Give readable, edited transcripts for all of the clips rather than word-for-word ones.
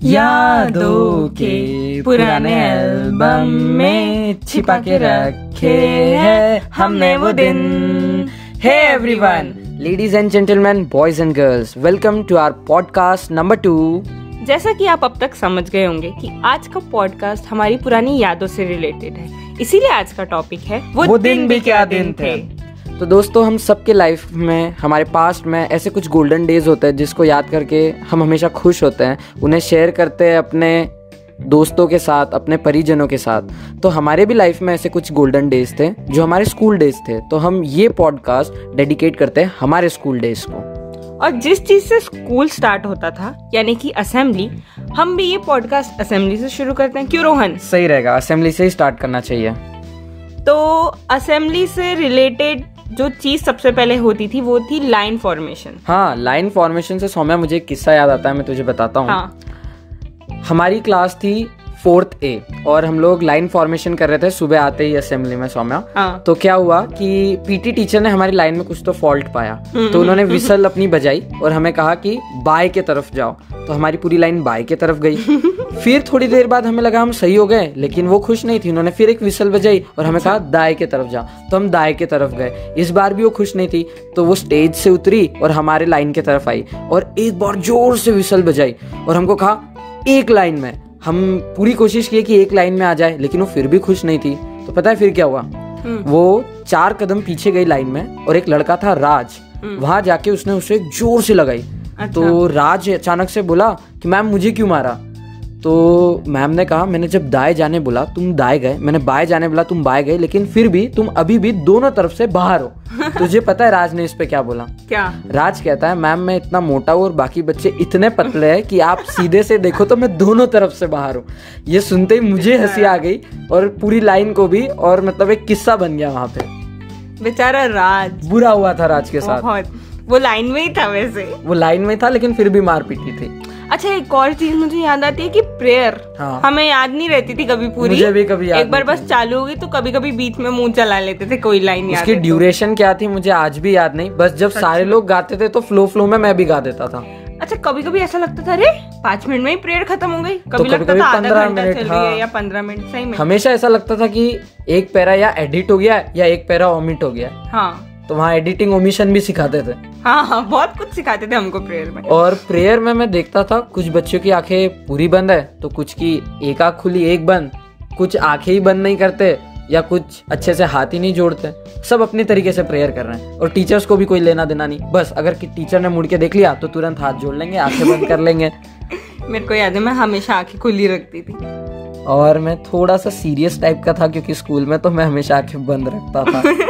यादों के पुराने एल्बम में छिपा के रखे हैं हमने वो दिन। Hey everyone, ladies and gentleman, boys and girls, welcome to our podcast number 2। जैसा कि आप अब तक समझ गए होंगे कि आज का पॉडकास्ट हमारी पुरानी यादों से रिलेटेड है, इसीलिए आज का टॉपिक है वो दिन भी क्या दिन थे। तो दोस्तों, हम सबके लाइफ में, हमारे पास्ट में ऐसे कुछ गोल्डन डेज होते हैं जिसको याद करके हम हमेशा खुश होते हैं, उन्हें शेयर करते हैं अपने दोस्तों के साथ, अपने परिजनों के साथ। तो हमारे भी लाइफ में ऐसे कुछ गोल्डन डेज थे जो हमारे स्कूल डेज थे। तो हम ये पॉडकास्ट डेडिकेट करते हैं हमारे स्कूल डेज को। और जिस चीज से स्कूल स्टार्ट होता था, यानी कि असेंबली, हम भी ये पॉडकास्ट असेंबली से शुरू करते हैं। क्यों रोहन? सही रहेगा, असेंबली से ही स्टार्ट करना चाहिए। तो असेंबली से रिलेटेड जो चीज सबसे पहले होती थी वो थी लाइन फॉर्मेशन। हाँ, लाइन फॉर्मेशन से सौम्या मुझे एक किस्सा याद आता है, मैं तुझे बताता हूँ। हाँ। हमारी क्लास थी 4th A और हम लोग लाइन फॉर्मेशन कर रहे थे सुबह आते ही असेंबली में, सौम्या। हाँ। तो क्या हुआ कि पीटी टीचर ने हमारी लाइन में कुछ तो फॉल्ट पाया, तो उन्होंने विसल अपनी बजाई और हमें कहा कि बाय के तरफ जाओ। तो हमारी पूरी लाइन बाय के तरफ गई। फिर थोड़ी देर बाद हमें लगा हम सही हो गए, लेकिन वो खुश नहीं थी। उन्होंने फिर एक विसल बजाई और हमें कहा दाएं के तरफ जाओ, तो हम दाएं के तरफ गए। इस बार भी वो खुश नहीं थी, तो वो स्टेज से उतरी और हमारे लाइन के तरफ आई और एक बार जोर से विसल बजाई और हमको कहा एक लाइन में। हम पूरी कोशिश की कि एक लाइन में आ जाए, लेकिन वो फिर भी खुश नहीं थी। तो पता है फिर क्या हुआ? वो 4 कदम पीछे गई लाइन में और एक लड़का था राज, वहां जाके उसने उसे जोर से लगाई। अच्छा। तो राज अचानक से बोला कि मैम मुझे क्यों मारा? तो मैम ने कहा मैंने जब दाएं जाने बोला तुम दाएं गए, मैंने बाएं जाने बोला तुम बाएं गए, लेकिन फिर भी तुम अभी भी दोनों तरफ से बाहर हो। तुझे पता है राज ने इस पे क्या बोला? क्या? राज कहता है मैम मैं इतना मोटा हूँ और बाकी बच्चे इतने पतले हैं कि आप सीधे से देखो तो मैं दोनों तरफ से बाहर हूँ। ये सुनते ही मुझे हंसी आ गई और पूरी लाइन को भी, और मतलब एक किस्सा बन गया वहाँ पे। बेचारा राज, बुरा हुआ था राज के साथ। वो लाइन में ही था, वैसे वो लाइन में था लेकिन फिर भी मार पीटी थी। अच्छा, एक और चीज मुझे याद आती है कि प्रेयर। हाँ। हमें याद नहीं रहती थी कभी पूरी, मुझे भी कभी याद एक बार बस चालू होगी तो कभी कभी बीच में मुंह चला लेते थे कोई लाइन याद। उसकी ड्यूरेशन क्या थी मुझे आज भी याद नहीं, बस जब सारे लोग गाते थे तो फ्लो में मैं भी गा देता था। अच्छा, कभी कभी ऐसा लगता था अरे 5 मिनट में ही प्रेयर खत्म हो गई, कभी लगता था आधा घंटा चल रही है या 15 मिनट। सही में हमेशा ऐसा लगता था कि एक पैरा या एडिट हो गया या एक पैरा ओमिट हो गया। हाँ, तो वहाँ एडिटिंग ओमिशन भी सिखाते थे। हाँ, बहुत कुछ सिखाते थे हमको प्रेयर में। और प्रेयर में मैं देखता था कुछ बच्चों की आंखें पूरी बंद है तो कुछ की एक आंख खुली एक बंद, कुछ आंखें ही बंद नहीं करते या कुछ अच्छे से हाथ ही नहीं जोड़ते। सब अपने तरीके से प्रेयर कर रहे हैं और टीचर्स को भी कोई लेना देना नहीं। बस अगर टीचर ने मुड़ के देख लिया तो तुरंत हाथ जोड़ लेंगे, आंखें बंद कर लेंगे। मेरे को याद है मैं हमेशा आंखें खुली रखती थी। और मैं थोड़ा सा सीरियस टाइप का था क्योंकि स्कूल में तो मैं हमेशा आंखें बंद रखता था।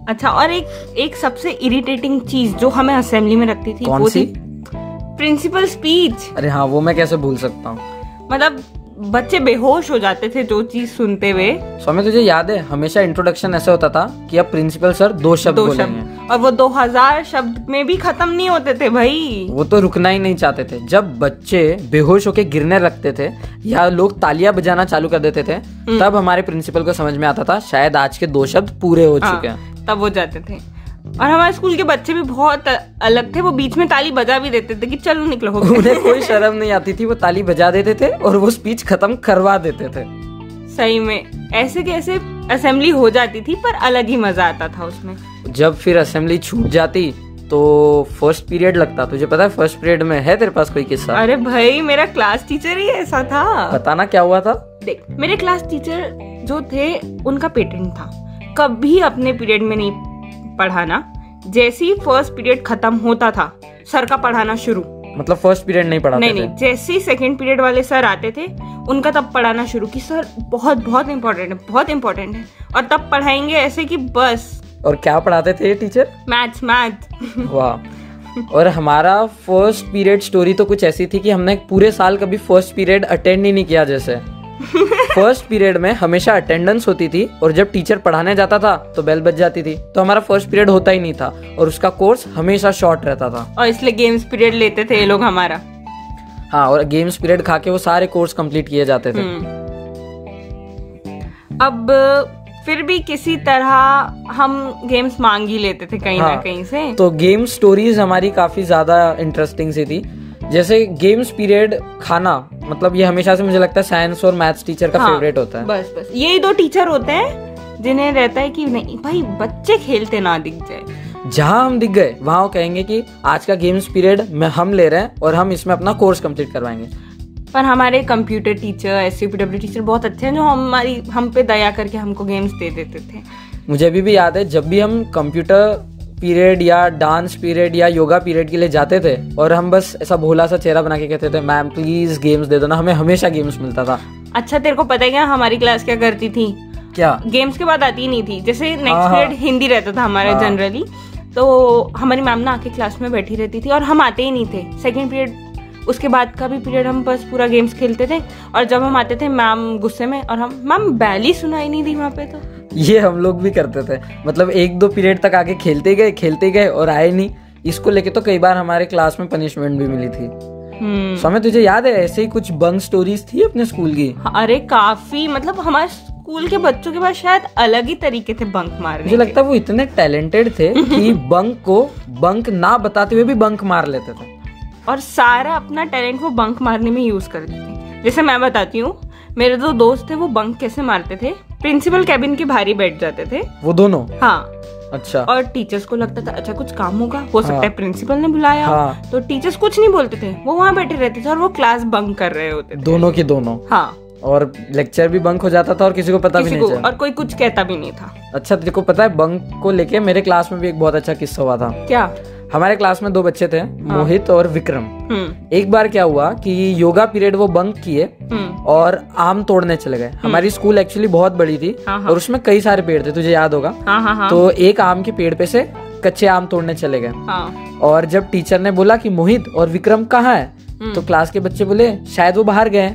अच्छा, और एक सबसे इरिटेटिंग चीज जो हमें असेंबली में रखती थी, कौन सी? Principal speech. अरे हाँ, वो मैं कैसे भूल सकता हूँ। मतलब बच्चे बेहोश हो जाते थे जो चीज सुनते हुए। स्वामी तुझे याद है हमेशा इंट्रोडक्शन ऐसा होता था कि अब प्रिंसिपल सर 2 शब्द बोलेंगे, और वो 2000 शब्द में भी खत्म नहीं होते थे भाई। वो तो रुकना ही नहीं चाहते थे। जब बच्चे बेहोश होके गिरने लगते थे या लोग तालियां बजाना चालू कर देते थे, तब हमारे प्रिंसिपल को समझ में आता था शायद आज के 2 शब्द पूरे हो चुके हैं। तब वो जाते थे। और हमारे स्कूल के बच्चे भी बहुत अलग थे, वो बीच में ताली बजा भी देते थे कि चलो निकलो। उन्हें कोई शर्म नहीं आती थी, वो ताली बजा देते थे और वो स्पीच खत्म करवा देते थे। सही में ऐसे कैसे असेंबली हो जाती थी, पर अलग ही मजा आता था उसमें। जब फिर असेंबली छूट जाती तो फर्स्ट पीरियड लगता। तुझे पता है फर्स्ट पीरियड में है तेरे पास कोई किस्सा? अरे भाई, मेरा क्लास टीचर ही ऐसा था। बताना क्या हुआ था। देख, मेरे क्लास टीचर जो थे उनका पेटेंट था कभी अपने पीरियड में नहीं पढ़ाना। जैसे ही फर्स्ट पीरियड खत्म होता था सर का पढ़ाना शुरू। मतलब फर्स्ट पीरियड नहीं पढ़ाते थे? नहीं, जैसे ही सेकंड पीरियड वाले सर आते थे उनका तब पढ़ाना शुरू कि सर बहुत बहुत इम्पोर्टेंट है, बहुत इम्पोर्टेंट है, और तब पढ़ाएंगे ऐसे कि बस। और क्या पढ़ाते थे ये टीचर? मैथ्स। वाह। और हमारा फर्स्ट पीरियड स्टोरी तो कुछ ऐसी थी कि हमने पूरे साल कभी फर्स्ट पीरियड अटेंड ही नहीं किया। जैसे फर्स्ट पीरियड में हमेशा अटेंडेंस होती थी और जब टीचर पढ़ाने जाता था तो बेल बज जाती थी, तो हमारा फर्स्ट पीरियड होता ही नहीं था और उसका कोर्स हमेशा शॉर्ट रहता था। और इसलिए गेम्स पीरियड लेते थे ये लोग हमारा। हाँ, और गेम्स पीरियड खा के वो सारे कोर्स कंप्लीट किए जाते थे। अब फिर भी किसी तरह हम गेम्स मांग ही लेते थे कहीं ना कहीं से। तो गेम स्टोरीज हमारी काफी ज्यादा इंटरेस्टिंग सी थी। जैसे गेम्स पीरियड खाना, मतलब ये हमेशा से मुझे लगता है साइंस और मैथ्स टीचर का फेवरेट होता है। बस यही 2 टीचर होते हैं जिन्हें रहता है कि नहीं भाई बच्चे खेलते ना दिख जाए। जहाँ हम दिख गए वहाँ वो कहेंगे कि आज का गेम्स पीरियड में हम ले रहे हैं और हम इसमें अपना कोर्स कंप्लीट करवाएंगे। पर हमारे कंप्यूटर टीचर, SCPW टीचर बहुत अच्छे हैं जो हम पे दया करके हमको गेम्स दे देते थे। मुझे अभी भी याद है जब भी हम कंप्यूटर पीरियड या डांस पीरियड या योगा पीरियड के लिए जाते थे और हम बस ऐसा भोला सा चेहरा बना के कहते थे मैम प्लीज गेम्स दे दो ना, हमें हमेशा गेम्स मिलता था। अच्छा तेरे को पता है क्या हमारी क्लास क्या करती थी? क्या? गेम्स के बाद आती ही नहीं थी। जैसे नेक्स्ट पीरियड हिंदी रहता था हमारा जनरली, तो हमारी मैम ना आके क्लास में बैठी रहती थी और हम आते ही नहीं थे। सेकेंड पीरियड उसके बाद का भी पीरियड हम बस पूरा गेम्स खेलते थे और जब हम आते थे मैम गुस्से में और हम मैम बैल ही सुनाई नहीं दी वहाँ पे। तो ये हम लोग भी करते थे, मतलब 1-2 पीरियड तक आगे खेलते गए और आए नहीं। इसको लेके तो कई बार हमारे क्लास में पनिशमेंट भी मिली थी। समय तुझे याद है ऐसे ही कुछ बंक स्टोरीज थी अपने स्कूल की? अरे काफी, मतलब हमारे स्कूल के बच्चों के पास शायद अलग ही तरीके थे बंक मारने। मुझे लगता है वो इतने टैलेंटेड थे कि बंक को बंक ना बताते हुए भी बंक मार लेते थे और सारा अपना टैलेंट वो बंक मारने में यूज करते थे। जैसे मैं बताती हूँ, मेरे 2 दोस्त थे, वो बंक कैसे मारते थे, प्रिंसिपल कैबिन के बाहर ही बैठ जाते थे वो दोनों। हाँ अच्छा। और टीचर्स को लगता था अच्छा कुछ काम होगा, हो सकता है प्रिंसिपल ने बुलाया। तो टीचर्स कुछ नहीं बोलते थे, वो वहाँ बैठे रहते थे और वो क्लास बंक कर रहे होते थे दोनों के दोनों। हाँ, और लेक्चर भी बंक हो जाता था और किसी को पता भी नहीं चला और कोई कुछ कहता भी नहीं था। अच्छा तेरे को पता है बंक को लेके मेरे क्लास में भी एक बहुत अच्छा किस्सा हुआ था। क्या? हमारे क्लास में 2 बच्चे थे, मोहित और विक्रम। एक बार क्या हुआ कि योगा पीरियड वो बंक किए और आम तोड़ने चले गए। हमारी स्कूल एक्चुअली बहुत बड़ी थी और उसमें कई सारे पेड़ थे, तुझे याद होगा। तो एक आम के पेड़ पे से कच्चे आम तोड़ने चले गए और जब टीचर ने बोला कि मोहित और विक्रम कहाँ है, तो क्लास के बच्चे बोले शायद वो बाहर गए।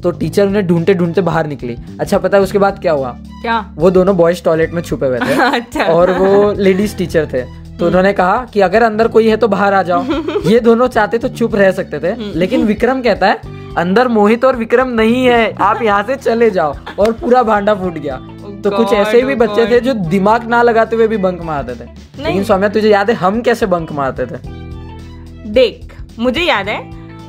तो टीचर उन्हें ढूंढते ढूंढते बाहर निकली। अच्छा पता है उसके बाद क्या हुआ? क्या? वो दोनों बॉयज टॉयलेट में छुपे हुए थे। अच्छा। और वो लेडीज टीचर थे, तो उन्होंने कहा कि अगर अंदर कोई है तो बाहर आ जाओ। ये दोनों चाहते तो चुप रह सकते थे, लेकिन विक्रम कहता है अंदर मोहित और विक्रम नहीं है, आप यहाँ से चले जाओ, और पूरा भांडा फूट गया। तो कुछ ऐसे भी बच्चे थे जो दिमाग ना लगाते हुए भी बंक मारते थे। लेकिन सौम्या तुझे याद है हम कैसे बंक मारते थे? देख मुझे याद है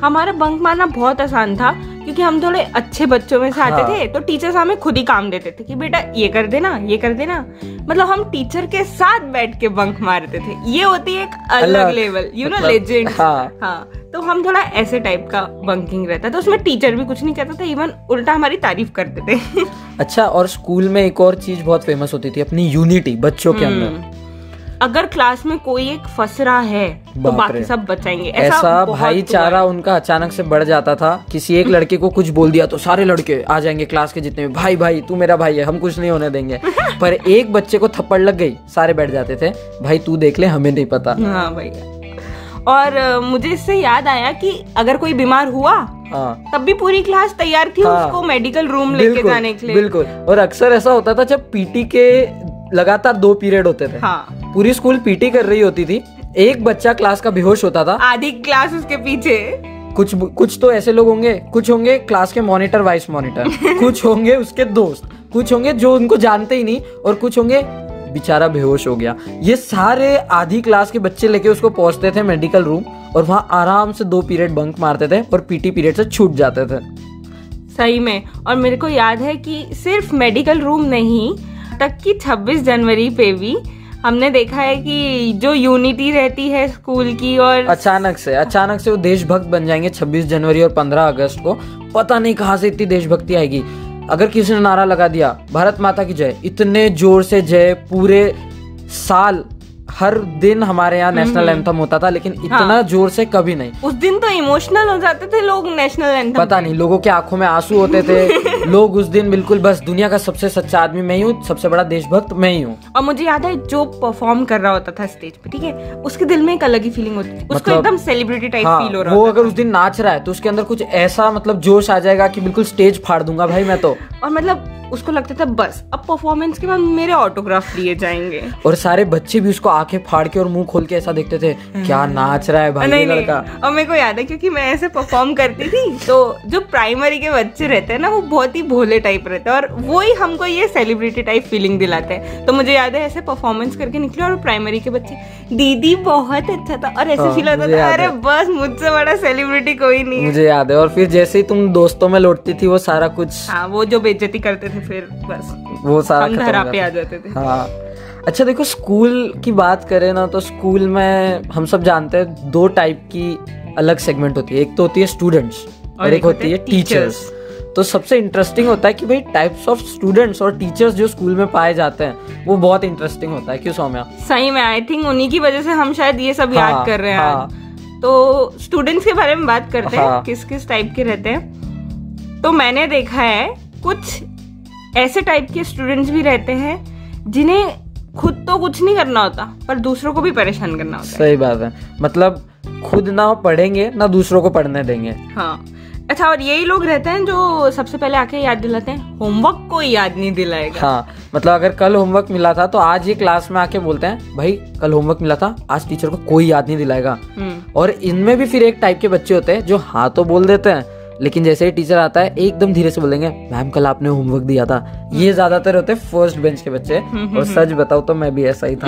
हमारा बंक मारना बहुत आसान था क्योंकि हम थोड़े अच्छे बच्चों में से आते थे। तो टीचर्स हमें खुद ही काम देते थे कि बेटा ये कर देना, ये कर देना। मतलब हम टीचर के साथ बैठ के बंक मारते थे। ये होती है एक अलग लेवल, यू नो, लेजेंड। हाँ, तो हम थोड़ा ऐसे टाइप का बंकिंग रहता था। उसमें टीचर भी कुछ नहीं कहता था, इवन उल्टा हमारी तारीफ करते थे। अच्छा, और स्कूल में एक और चीज बहुत फेमस होती थी, अपनी यूनिटी बच्चों के अंदर। अगर क्लास में कोई एक फंस रहा है तो बाकी सब बचाएंगे। ऐसा भाईचारा उनका अचानक से बढ़ जाता था। किसी एक लड़के को कुछ बोल दिया तो सारे लड़के आ जाएंगे क्लास के जितने भी, भाई भाई तू मेरा भाई है, हम कुछ नहीं होने देंगे। पर एक बच्चे को थप्पड़ लग गई, सारे बैठ जाते थे, भाई तू देख ले, हमें नहीं पता। हाँ भाई। और मुझे इससे याद आया कि अगर कोई बीमार हुआ तब भी पूरी क्लास तैयार थी उसको मेडिकल रूम लेके जाने के लिए। बिल्कुल। और अक्सर ऐसा होता था जब पीटी के लगातार 2 पीरियड होते थे, पूरी स्कूल पीटी कर रही होती थी, एक बच्चा क्लास का बेहोश होता था, आधी क्लास उसके पीछे। कुछ तो ऐसे लोग होंगे, कुछ होंगे क्लास के मॉनिटर वाइस मॉनिटर, कुछ होंगे उसके दोस्त, कुछ होंगे जो उनको जानते ही नहीं, और कुछ होंगे बेचारा बेहोश हो गया। ये सारे आधी क्लास के बच्चे लेके उसको पहुंचते थे मेडिकल रूम और वहां आराम से 2 पीरियड बंक मारते थे और पीटी पीरियड से छूट जाते थे। सही में। और मेरे को याद है कि सिर्फ मेडिकल रूम नहीं तक कि 26 जनवरी पे भी हमने देखा है कि जो यूनिटी रहती है स्कूल की, और अचानक से वो देशभक्त बन जाएंगे 26 जनवरी और 15 अगस्त को। पता नहीं कहाँ से इतनी देशभक्ति आएगी। अगर किसी ने नारा लगा दिया भारत माता की जय, इतने जोर से जय, पूरे साल हर दिन हमारे यहाँ नेशनल एंथम होता था, लेकिन इतना जोर से कभी नहीं। उस दिन तो इमोशनल हो जाते थे लोग नेशनल एंथम। पता नहीं लोगों के आंखों में आंसू होते थे। लोग उस दिन बिल्कुल बस दुनिया का सबसे सच्चा आदमी मैं ही हूँ, सबसे बड़ा देशभक्त मैं ही हूँ। और मुझे याद है जो परफॉर्म कर रहा होता था स्टेज पे, ठीक है, उसके दिल में एक अलग ही फीलिंग होती थी, उसको एकदम सेलिब्रिटी टाइप फील हो रहा वो अगर उस दिन नाच रहा है तो उसके अंदर कुछ ऐसा मतलब जोश आ जाएगा कि बिल्कुल स्टेज फाड़ दूंगा भाई मैं तो। और मतलब उसको लगता था बस अब परफॉर्मेंस के बाद मेरे ऑटोग्राफ लिए जाएंगे। और सारे बच्चे भी उसको आंखें फाड़ के और मुंह खोल के ऐसा देखते थे, क्या नाच रहा है भाई ये लड़का। और मेरे को याद है क्योंकि मैं ऐसे परफॉर्म करती थी, तो जो प्राइमरी के बच्चे रहते हैं ना वो बहुत ही भोले टाइप रहते हैं और वो ही हमको ये सेलिब्रिटी टाइप फीलिंग दिलाते हैं। तो मुझे याद है ऐसे परफॉर्मेंस करके निकले और प्राइमरी के बच्चे दीदी बहुत अच्छा था और ऐसे फील होता था अरे बस मुझसे बड़ा सेलिब्रिटी कोई नहीं है। मुझे याद है। और फिर जैसे ही तुम दोस्तों में लौटती थी वो सारा कुछ, हाँ वो जो बेइज्जती करते थे फिर बस वो सारा हम धरा पे आ जाते थे। हाँ अच्छा देखो, स्कूल की बात करें ना तो स्कूल में हम सब जानते हैं 2 टाइप की अलग सेगमेंट होती है। एक तो होती है स्टूडेंट्स और एक होती है टीचर्स। तो सबसे इंटरेस्टिंग होता है कि भाई टाइप्स ऑफ स्टूडेंट्स और टीचर्स जो स्कूल में पाए जाते हैं वो बहुत इंटरेस्टिंग होता है। क्यों सौम्या? सही में आई थिंक उन्हीं की वजह से हम शायद ये सब याद कर रहे हैं। हाँ, तो स्टूडेंट्स के बारे में बात करते हैं, हाँ, किस किस टाइप के रहते हैं। तो मैंने देखा है कुछ ऐसे टाइप के स्टूडेंट्स भी रहते हैं जिन्हें खुद तो कुछ नहीं करना होता पर दूसरों को भी परेशान करना होता है। सही बात है, मतलब खुद ना पढ़ेंगे ना दूसरों को पढ़ने देंगे। हाँ अच्छा, और यही लोग रहते हैं जो सबसे पहले आके याद दिलाते हैं, होमवर्क कोई याद नहीं दिलाएगा। हाँ मतलब अगर कल होमवर्क मिला था तो आज ये क्लास में आके बोलते हैं भाई कल होमवर्क मिला था, आज टीचर को कोई याद नहीं दिलाएगा। और इनमें भी फिर एक टाइप के बच्चे होते हैं जो हाँ तो बोल देते हैं लेकिन जैसे ही टीचर आता है एकदम धीरे से बोलेंगे मैम कल आपने होमवर्क दिया था। ये ज्यादातर होते हैं फर्स्ट बेंच के बच्चे। और सच बताओ तो मैं भी ऐसा ही था।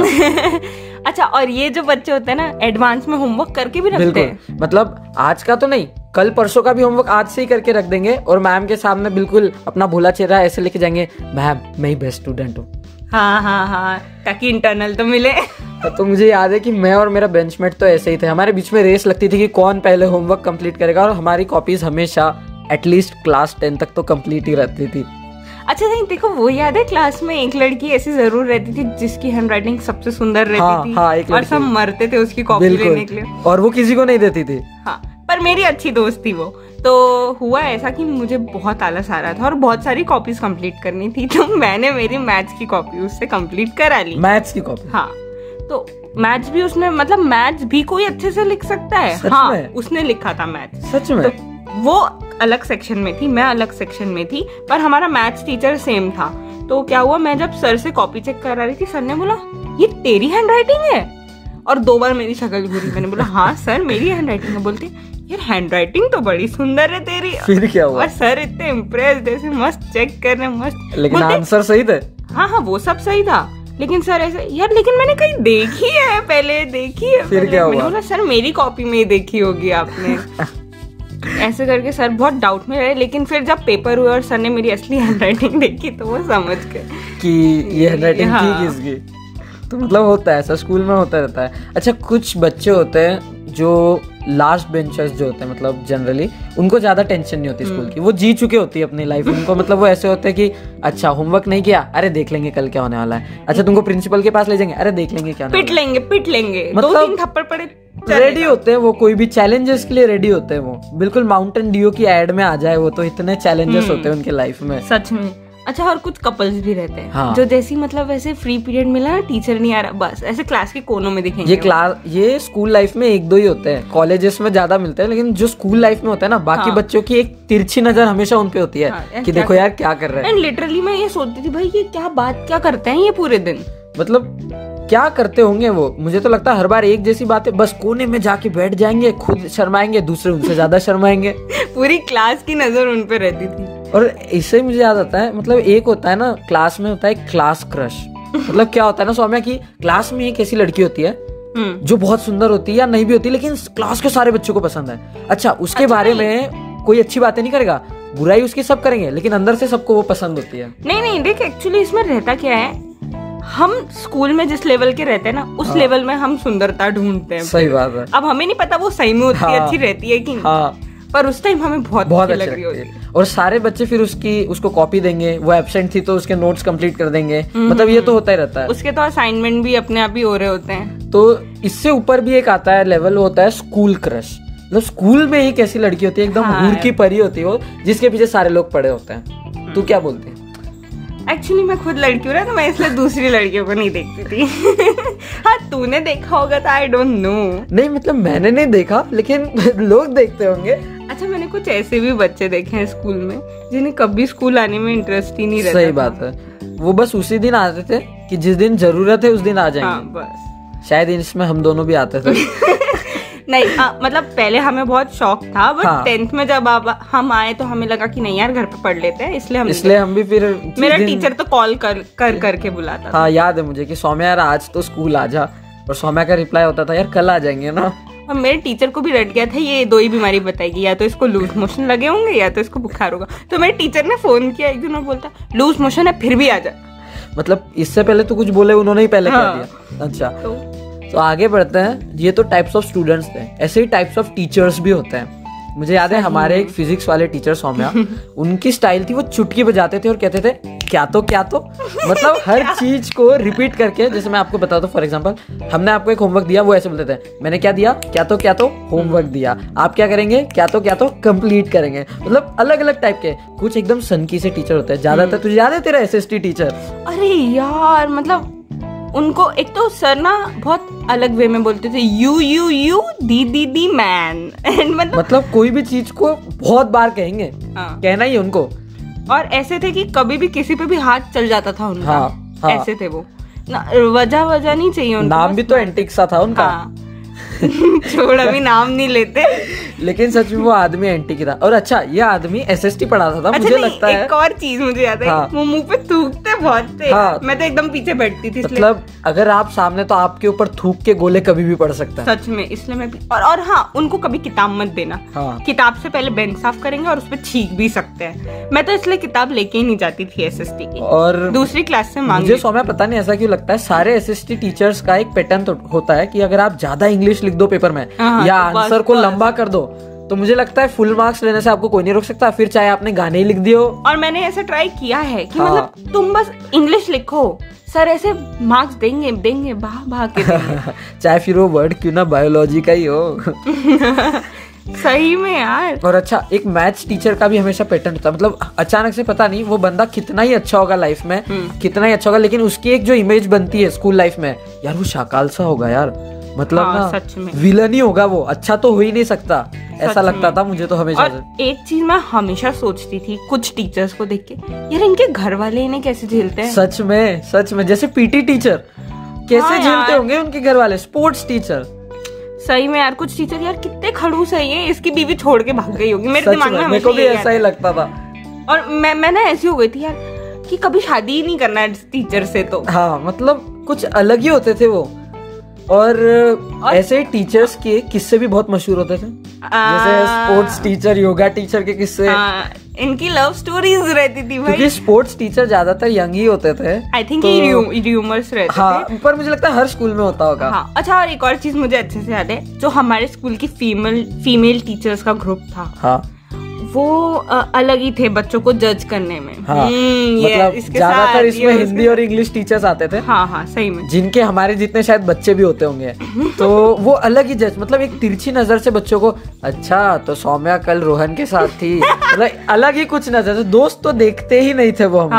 अच्छा, और ये जो बच्चे होते हैं ना एडवांस में होमवर्क करके भी रखते हैं। मतलब आज का तो नहीं, कल परसों का भी होमवर्क आज से ही करके रख देंगे और मैम के सामने बिल्कुल अपना भोला चेहरा ऐसे लेके जाएंगे, मैम मैं ही बेस्ट स्टूडेंट हूँ। हाँ हाँ हाँ, ताकि इंटरनल तो मिले। तो मुझे याद है कि मैं और मेरा बेंचमेट तो ऐसे ही थे। हमारे बीच में रेस लगती थी कि कौन पहले होमवर्क कंप्लीट करेगा और हमारी कॉपीज हमेशा एटलीस्ट क्लास 10 तक तो कंप्लीट ही रहती थी। अच्छा नहीं देखो, वो याद है क्लास में एक लड़की ऐसी जरूर रहती थी जिसकी हैंडराइटिंग सबसे सुंदर रहती थी। हाँ, एक और सब मरते थे उसकी कॉपी लेने के लिए और वो किसी को नहीं देती थी। हाँ पर मेरी अच्छी दोस्त थी वो। तो हुआ ऐसा कि मुझे बहुत आलस आ रहा था और बहुत सारी कॉपीज कंप्लीट करनी थी, तो मैंने मेरी मैथ्स की कॉपी उससे कंप्लीट करा ली। मैथ्स की कॉपी? हाँ, तो मैथ्स भी उसने, मतलब मैथ्स भी कोई अच्छे से लिख सकता है। हाँ उसने लिखा था मैथ्स सच में। तो वो अलग सेक्शन में थी, मैं अलग सेक्शन में थी, पर हमारा मैथ्स टीचर सेम था। तो क्या हुआ, मैं जब सर से कॉपी चेक करा रही थी, सर ने बोला ये तेरी हैंडराइटिंग है, और 2 बार मेरी शक्ल घूरी। मैंने बोला हाँ सर मेरी हैंडराइटिंग है। बोलते यार हैंडराइटिंग तो बड़ी सुंदर है तेरी। फिर क्या हुआ? और सर इतने इम्प्रेस्ड, ऐसे मस्त चेक कर रहे मस्त। लेकिन आंसर सही थे? हाँ हाँ वो सब सही था, लेकिन सर ऐसे यार लेकिन मैंने कहीं देखी है पहले, देखी है। फिर क्या हुआ? मैंने बोला सर मेरी कॉपी में ही देखी होगी आपने। ऐसे करके सर बहुत डाउट में रहे, लेकिन फिर जब पेपर हुआ और सर ने मेरी असली हैंडराइटिंग देखी तो वो समझ गए कि ये हैंडराइटिंग थी किसकी। तो मतलब होता है ऐसा, स्कूल में होता रहता है। अच्छा कुछ बच्चे होते हैं जो लास्ट बेंचर्स जो होते हैं, मतलब जनरली उनको ज्यादा टेंशन नहीं होती स्कूल की, वो जी चुके होती है अपनी लाइफ। उनको मतलब वो ऐसे होते हैं कि अच्छा होमवर्क नहीं किया, अरे देख लेंगे कल क्या होने वाला है। अच्छा तुमको प्रिंसिपल के पास ले जाएंगे, अरे देख लेंगे क्या, पिट लेंगे मतलब 2-3 थप्पड़ पड़े रेडी होते हैं वो, कोई भी चैलेंजेस के लिए रेडी होते हैं वो। बिल्कुल माउंटेन ड्यू की एड में आ जाए वो, तो इतने चैलेंजेस होते हैं उनके लाइफ में सच में। अच्छा और कुछ कपल्स भी रहते हैं। हाँ। जो जैसी मतलब वैसे फ्री पीरियड मिला ना, टीचर नहीं आ रहा, बस ऐसे क्लास के कोनों में दिखेंगे। ये स्कूल लाइफ में 1-2 ही होते हैं, कॉलेजेस में ज्यादा मिलते हैं, लेकिन जो स्कूल लाइफ में होता है ना, बाकी बच्चों की एक तिरछी नजर हमेशा उनपे होती है कि देखो यार क्या कर रहे हैं। एंड लिटरली मैं ये सोचती थी भाई ये क्या बात क्या करते हैं ये पूरे दिन, मतलब क्या करते होंगे वो। मुझे तो लगता है हर बार एक जैसी बात है, बस कोने में जाके बैठ जाएंगे, खुद शर्माएंगे, दूसरे उनसे ज्यादा शर्माएंगे। पूरी क्लास की नजर उन पे रहती थी। और इससे मुझे याद आता है, मतलब एक होता है ना क्लास में होता है क्लास क्रश। मतलब क्या होता है ना सौम्या की क्लास में एक ऐसी लड़की होती है जो बहुत सुंदर होती है या नहीं भी होती, लेकिन क्लास के सारे बच्चों को पसंद है। अच्छा उसके बारे में कोई अच्छी बातें नहीं करेगा, बुराई उसकी सब करेंगे, लेकिन अंदर से सबको वो पसंद होती है। नहीं देख, एक्चुअली इसमें रहता क्या है, हम स्कूल में जिस लेवल के रहते हैं ना उस लेवल में हम सुंदरता ढूंढते हैं। सही बात है। अब हमें नहीं पता वो सही में उतनी अच्छी रहती है कि पर उस टाइम हमें बहुत अच्छी लग रही होती है। और सारे बच्चे फिर उसको कॉपी देंगे, वो एब्सेंट थी तो उसके नोट्स कंप्लीट कर देंगे। मतलब ये तो होता ही रहता है। उसके तो असाइनमेंट भी अपने आप ही हो रहे होते हैं। तो इससे ऊपर भी एक आता है लेवल, होता है स्कूल क्रश। मतलब स्कूल में एक ऐसी लड़की होती है एकदम हूर की परी होती है वो, जिसके पीछे सारे लोग पड़े होते हैं। तू क्या बोलते हैं? एक्चुअली मैं खुद लड़की हूँ ना, तो मैं इसलिए दूसरी लड़कियों को नहीं देखती थी। हाँ तूने देखा होगा तो आई डोंट नो। नहीं मतलब मैंने नहीं देखा, लेकिन लोग देखते होंगे। अच्छा मैंने कुछ ऐसे भी बच्चे देखे हैं स्कूल में जिन्हें कभी स्कूल आने में इंटरेस्ट ही नहीं रहता। सही बात है, वो बस उसी दिन आते थे कि जिस दिन जरूरत है उस दिन आ जाएंगे। हाँ, बस शायद इसमें हम दोनों भी आते थे। नहीं मतलब पहले हमें बहुत शौक था, बट हाँ। 10th में जब हम आए तो हमें लगा कि नहीं यार घर पे पढ़ लेते हैं, इसलिए हम भी फिर मेरा टीचर तो कॉल कर करके बुलाता था। हाँ याद है मुझे कि सौम्या यार आज तो स्कूल आ जा, और सौम्या का रिप्लाई होता था यार कल आ जाएंगे ना। और मेरे टीचर को भी रट गया था ये दो ही बीमारी बताएगी, या तो इसको लूज मोशन लगे होंगे या तो इसको बुखार होगा। तो मेरे टीचर ने फोन किया एक दिन और बोलता लूज मोशन है फिर भी आ जा। मतलब इससे पहले तो कुछ बोले उन्होंने ही पहले हाँ। कह दिया। अच्छा तो आगे बढ़ते हैं। ये तो टाइप्स ऑफ स्टूडेंट्स थे, ऐसे ही टाइप्स ऑफ टीचर्स भी होते हैं। मुझे याद है हमारे एक फिजिक्स वाले टीचर सौम्या, उनकी स्टाइल थी वो चुटकी बजाते थे और कहते थे क्या तो मतलब हर चीज को रिपीट करके। जैसे मैं आपको बताता हूँ, फॉर एग्जांपल हमने आपको एक होमवर्क दिया, वो ऐसे बोलते थे मैंने क्या दिया, क्या तो होमवर्क दिया, आप क्या करेंगे, क्या तो कंप्लीट करेंगे। मतलब अलग अलग टाइप के कुछ एकदम सनकी से टीचर होते हैं ज्यादातर। तुझे याद है तेरा एसएसटी टीचर? अरे यार मतलब उनको एक तो सर ना बहुत अलग वे में बोलते थे, यू दी मैन। मतलब कोई भी चीज को बहुत बार कहेंगे। हाँ। कहना ही उनको। और ऐसे थे कि कभी भी किसी पे भी हाथ चल जाता था उनका। हाँ। ऐसे थे वो ना, वजह नहीं चाहिए उनको। नाम भी तो एंटिक सा था उनका। हाँ। छोड़ अभी नाम नहीं लेते। लेकिन सच में वो आदमी एंटी की था। और अच्छा ये आदमी एसएसटी पढ़ाता था। अच्छा, मुझे लगता है एक और चीज मुझे याद है। हाँ। वो मुंह पे थूकते बहुत थे। हाँ। मैं तो एकदम पीछे बैठती थी इसलिए। मतलब अगर आप सामने तो आपके ऊपर थूक के गोले कभी भी पड़ सकता है। सच में, इसलिए मैं और हाँ उनको कभी किताब मत देना। हाँ। किताब से पहले बेंच साफ करेंगे और उस पर छींक भी सकते हैं। मैं तो इसलिए किताब लेके ही नहीं जाती थी एसएसटी की, और दूसरी क्लास से मांग मुझे सौम्या पता नहीं ऐसा क्यों लगता है, सारे एसएसटी टीचर्स का एक पैटर्न तो होता है कि अगर आप ज्यादा इंग्लिश लिख दो पेपर में हाँ, या तो आंसर को लंबा कर दो तो मुझे लगता है फुल मार्क्स लेने से आपको कोई नहीं रोक सकता, फिर चाहे आपने गाने ही लिख दिए हो। और मैंने ऐसा ट्राई किया है कि हाँ। मतलब तुम बस इंग्लिश लिखो, सर ऐसे मार्क्स देंगे भाग के देंगे। चाहे फिर वो वर्ड क्यों ना बायोलॉजी का ही हो। सही में यार। और अच्छा एक मैथ्स टीचर का भी हमेशा पैटर्न होता है। मतलब अचानक से पता नहीं वो बंदा कितना ही अच्छा होगा लाइफ में, कितना ही अच्छा होगा, लेकिन उसकी एक जो इमेज बनती है स्कूल लाइफ में, यार वो शाकाल सा होगा यार। मतलब हाँ, ना सच में। विलन ही होगा वो, अच्छा तो हो ही नहीं सकता, ऐसा लगता था मुझे तो हमेशा से। और एक चीज मैं हमेशा सोचती थी कुछ टीचर्स को देख के, यार इनके घर वाले इन्हें कैसे झेलते हैं। सच में जैसे पीटी टीचर कैसे हाँ झेलते यार। होंगे उनके घर वाले, स्पोर्ट्स टीचर। सही में यार कुछ टीचर यार कितने खड़ूस है, ये इसकी बीवी छोड़ के भाग गई होगी। मेरे सच दिमाग में मेरे हमेशा को भी यही ऐसा ही आता है। लगता था। और मैं ना ऐसी हो गई थी यार कि कभी शादी ही नहीं करना है टीचर से। तो हाँ मतलब कुछ अलग ही होते थे वो। और ऐसे टीचर्स के किस्से भी बहुत मशहूर होते थे, जैसे स्पोर्ट्स टीचर, योगा टीचर के किस्से। इनकी लव स्टोरीज रहती थी भाई, क्योंकि स्पोर्ट्स टीचर ज्यादातर यंग ही होते थे। आई थिंक तो, र्यूमर्स रहते हाँ, थे। पर मुझे लगता है हर स्कूल में होता होगा। हाँ। अच्छा और एक और चीज मुझे अच्छे से याद है, जो हमारे स्कूल की फीमेल टीचर्स का ग्रुप था। हाँ। वो अलग ही थे बच्चों को जज करने में। हाँ, मतलब ज्यादातर इसमें हिंदी और इंग्लिश टीचर्स आते थे। हाँ सही में, जिनके हमारे जितने शायद बच्चे भी होते होंगे। तो वो अलग ही जज, मतलब एक तिरछी नजर से बच्चों को, अच्छा तो सौम्या कल रोहन के साथ थी। मतलब अलग ही कुछ नजर से, दोस्त तो देखते ही नहीं थे वो हमको।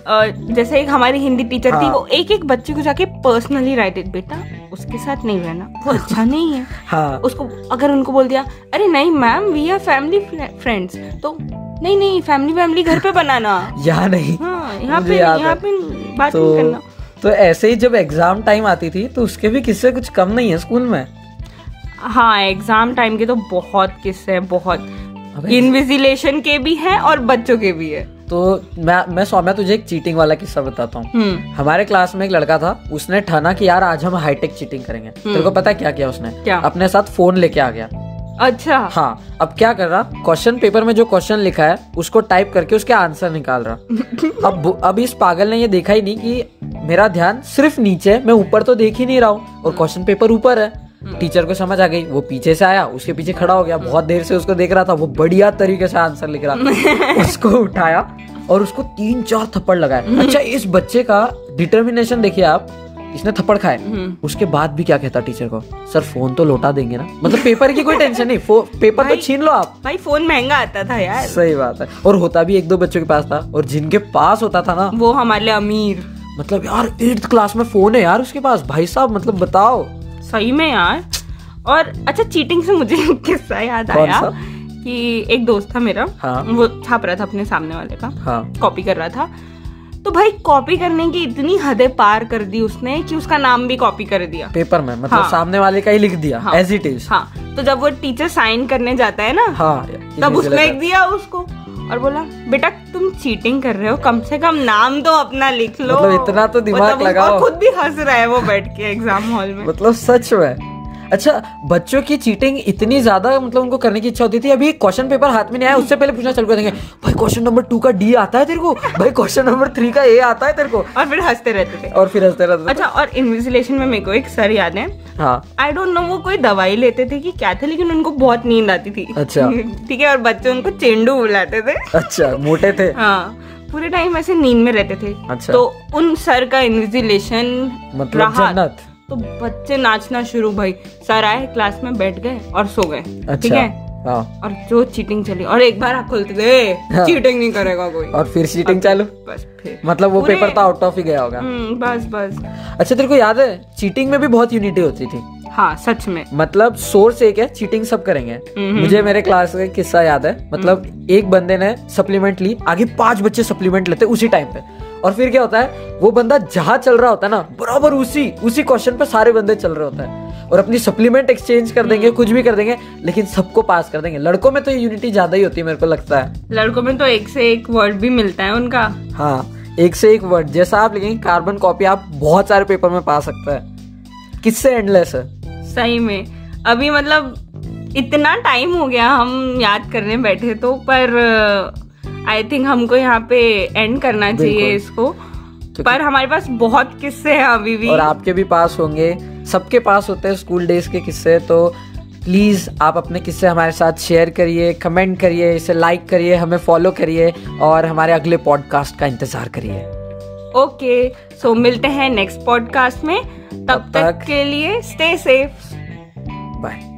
हाँ, जैसे एक हमारी हिंदी टीचर थी, हाँ। वो एक बच्चे को जाके पर्सनली राय देती, बेटा उसके साथ नहीं रहना, वो अच्छा नहीं है। हाँ। उसको अगर उनको बोल दिया, अरे नहीं ma'am we are family friends, तो नहीं फैमिली घर पे बनाना। यहाँ नहीं, हाँ, यहाँ मुझे पे याद है। बात नहीं करना। तो ऐसे ही जब एग्जाम टाइम आती थी तो उसके भी किस्से कुछ कम नहीं है स्कूल में। हाँ एग्जाम टाइम के तो बहुत किस्से हैं, बहुत। अबे, इन्विजिलेशन के भी हैं और बच्चों के भी है। तो मैं सौम्या तुझे एक चीटिंग वाला किस्सा बताता हूँ। हमारे क्लास में एक लड़का था, उसने ठाना कि यार आज हम हाईटेक चीटिंग करेंगे। तेरे को पता है क्या किया उसने? क्या? अपने साथ फोन लेके आ गया। अच्छा। हाँ, अब क्या कर रहा, क्वेश्चन पेपर में जो क्वेश्चन लिखा है उसको टाइप करके उसके आंसर निकाल रहा। अब इस पागल ने ये देखा ही नहीं कि मेरा ध्यान सिर्फ नीचे, मैं ऊपर तो देख ही नहीं रहा हूँ और क्वेश्चन पेपर ऊपर है। टीचर को समझ आ गई, वो पीछे से आया, उसके पीछे खड़ा हो गया, बहुत देर से उसको देख रहा था, वो बढ़िया तरीके से आंसर लिख रहा। उसको उठाया और उसको 3-4 थप्पड़ लगाए। अच्छा इस बच्चे का डिटर्मिनेशन देखिए आप, इसने थप्पड़ खाए, उसके बाद भी क्या कहता टीचर को, सर फोन तो लौटा देंगे ना। मतलब पेपर की कोई टेंशन नहीं, पेपर तो छीन लो आप। भाई फोन महंगा आता था यार। सही बात है। और होता भी 1-2 बच्चों के पास था, और जिनके पास होता था ना, वो हमारे लिए अमीर। मतलब यार 8th क्लास में फोन है यार उसके पास, भाई साहब मतलब बताओ। सही में यार। और अच्छा चीटिंग से मुझे किस्सा याद कौन आया सा? कि एक दोस्त था मेरा, हाँ। वो छाप रहा था अपने सामने वाले का, हाँ। कॉपी कर रहा था। तो भाई कॉपी करने की इतनी हदें पार कर दी उसने कि उसका नाम भी कॉपी कर दिया पेपर में, मतलब हाँ। सामने वाले का ही लिख दिया हाँ। As it is. हाँ, तो जब वो टीचर साइन करने जाता है ना, हाँ, तब उसने एक दिया उसको और बोला बेटा तुम चीटिंग कर रहे हो, कम से कम नाम तो अपना लिख लो। मतलब इतना तो दिमाग मतलब लगाओ। और खुद भी हंस रहा है वो बैठ के एग्जाम हॉल में। मतलब सच में। अच्छा, बच्चों की चीटिंग इतनी ज्यादा मतलब उनको करने की इच्छा होती थी। अभी क्वेश्चन पेपर हाथ में नहीं आया उससे पहले पूछना चालू कर देंगे, भाई क्वेश्चन नंबर 2 का डी आता है तेरे को, भाई क्वेश्चन नंबर 3 का ए आता है तेरे को, और फिर हंसते रहते थे। और फिर हंसते रहते थे। अच्छा, और इन्विजिलेशन में मेरे को एक सर याद है, हाँ। आई डोंट नो वो कोई दवाई लेते थे कि क्या थे, लेकिन उनको बहुत नींद आती थी। अच्छा। ठीक है, और बच्चे उनको चेंडू बुलाते थे। अच्छा, मोटे थे। हाँ, पूरे टाइम ऐसे नींद में रहते थे। अच्छा। तो उन सर का इन्विजिलेशन मतलब रहा जन्नत। तो बच्चे नाचना शुरू, भाई सर आए क्लास में बैठ गए और सो गए। अच्छा। ठीक है, हाँ। और जो चीटिंग चली, और एक बार आप खोलते थे हाँ। चीटिंग नहीं करेगा कोई, और फिर चीटिंग चालू। बस फिर मतलब वो पूरे- पेपर तो आउट ऑफ ही गया होगा। बस बस। अच्छा, तेरे को याद है चीटिंग में भी बहुत यूनिटी होती थी। हाँ सच में। मतलब सोर्स एक है, चीटिंग सब करेंगे। मुझे मेरे क्लास का किस्सा याद है। मतलब एक बंदे ने सप्लीमेंट ली, आगे 5 बच्चे सप्लीमेंट लेते उसी टाइम पे, और फिर क्या होता है, वो बंदा जहां चल रहा होता है ना, बराबर उसी क्वेश्चन पे सारे बंदे चल रहे होते हैं, और अपनी सप्लीमेंट एक्सचेंज कर देंगे, कुछ भी कर देंगे, लेकिन सबको पास कर देंगे। लड़कों में तो यूनिटी ज्यादा ही होती है मेरे को लगता है। लड़कों में तो एक से एक वर्ड भी मिलता है उनका। हाँ, एक से एक वर्ड। जैसा आप लिखेंगे कार्बन कॉपी, आप बहुत सारे पेपर में पा सकते हैं। किससे एंडलेस है सही में। अभी मतलब इतना टाइम हो गया हम याद करने बैठे तो, पर आई थिंक हमको यहाँ पे एंड करना चाहिए इसको। पर हमारे पास बहुत किस्से हैं अभी भी, और आपके भी पास होंगे, सबके पास होते हैं स्कूल डेज के किस्से। तो प्लीज आप अपने किस्से हमारे साथ शेयर करिए, कमेंट करिए, इसे लाइक करिए, हमें फॉलो करिए, और हमारे अगले पॉडकास्ट का इंतजार करिए। ओके, सो मिलते हैं नेक्स्ट पॉडकास्ट में। तब तक के लिए स्टे सेफ, बाय।